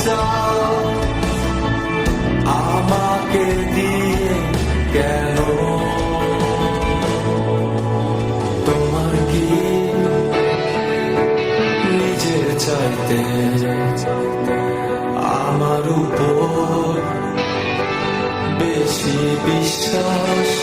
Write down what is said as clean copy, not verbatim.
চাও আমাকে দিয়ে কেন? তোমার কি নিজের চাইতে আমার উপর বেশি বিশ্বাস?